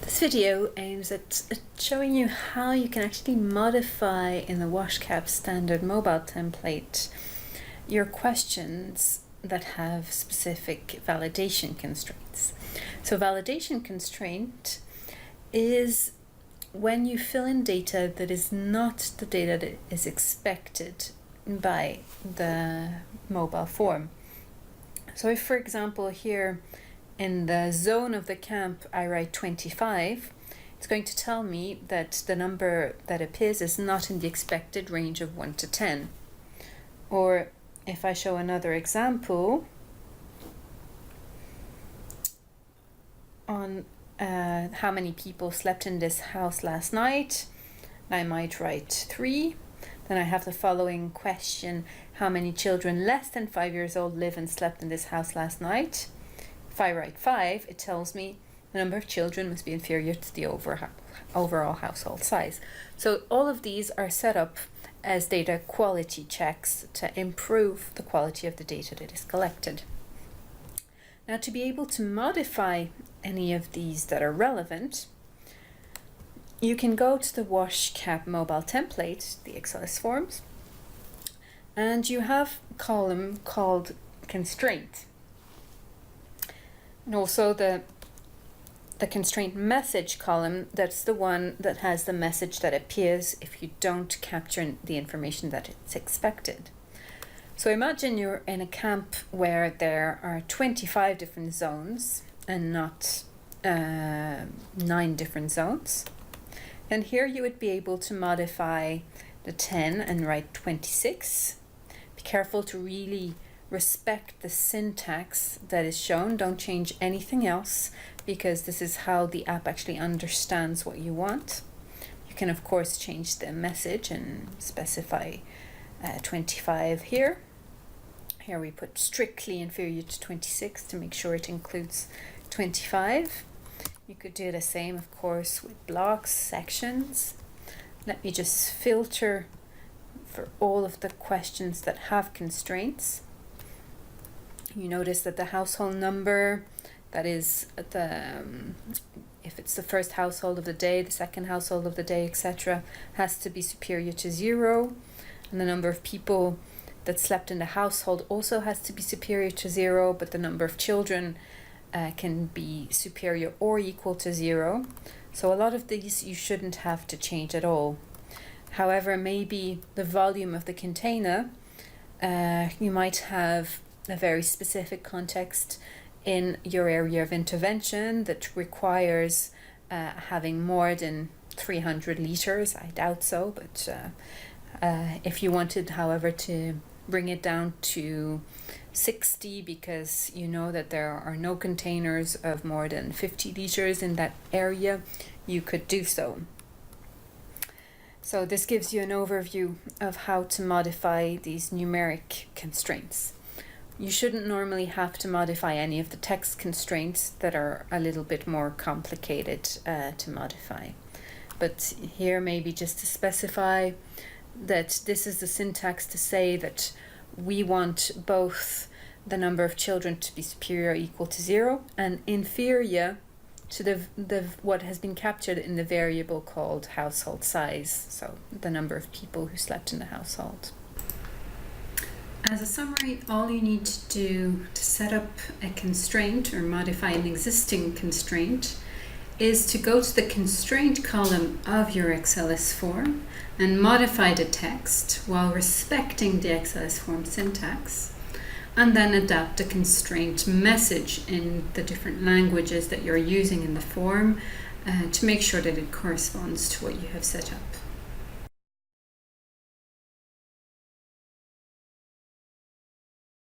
This video aims at showing you how you can actually modify in the WASH KAP standard mobile template your questions that have specific validation constraints. So validation constraint is when you fill in data that is not the data that is expected by the mobile form. So if, for example, here in the zone of the camp I write 25, it's going to tell me that the number that appears is not in the expected range of 1 to 10. Or if I show another example on how many people slept in this house last night, I might write 3. Then I have the following question: how many children less than 5 years old live and slept in this house last night? If I write 5, it tells me the number of children must be inferior to the overall household size. So all of these are set up as data quality checks to improve the quality of the data that is collected. Now, to be able to modify any of these that are relevant, you can go to the WASH KAP mobile template, the XLS forms, and you have a column called constraint. And also the constraint message column, that's the one that has the message that appears if you don't capture the information that it's expected. So imagine you're in a camp where there are 25 different zones and not 9 different zones. And here you would be able to modify the 10 and write 26. Be careful to really respect the syntax that is shown. Don't change anything else, because this is how the app actually understands what you want. You can of course change the message and specify 25 here. Here we put strictly inferior to 26 to make sure it includes 25. You could do the same, of course, with blocks, sections. Let me just filter for all of the questions that have constraints. You notice that the household number, that is if it's the first household of the day, the second household of the day, etc., has to be superior to 0. And the number of people that slept in the household also has to be superior to 0, but the number of children can be superior or equal to 0. So a lot of these you shouldn't have to change at all. However, maybe the volume of the container, you might have a very specific context in your area of intervention that requires having more than 300 liters. I doubt so, but if you wanted, however, to bring it down to 60 because you know that there are no containers of more than 50 liters in that area, you could do so. So this gives you an overview of how to modify these numeric constraints. You shouldn't normally have to modify any of the text constraints that are a little bit more complicated to modify. But here maybe just to specify that this is the syntax to say that we want both the number of children to be superior or equal to 0 and inferior to the what has been captured in the variable called household size, so the number of people who slept in the household. As a summary, all you need to do to set up a constraint or modify an existing constraint is to go to the constraint column of your XLS form and modify the text while respecting the XLS form syntax, and then adapt the constraint message in the different languages that you're using in the form to make sure that it corresponds to what you have set up.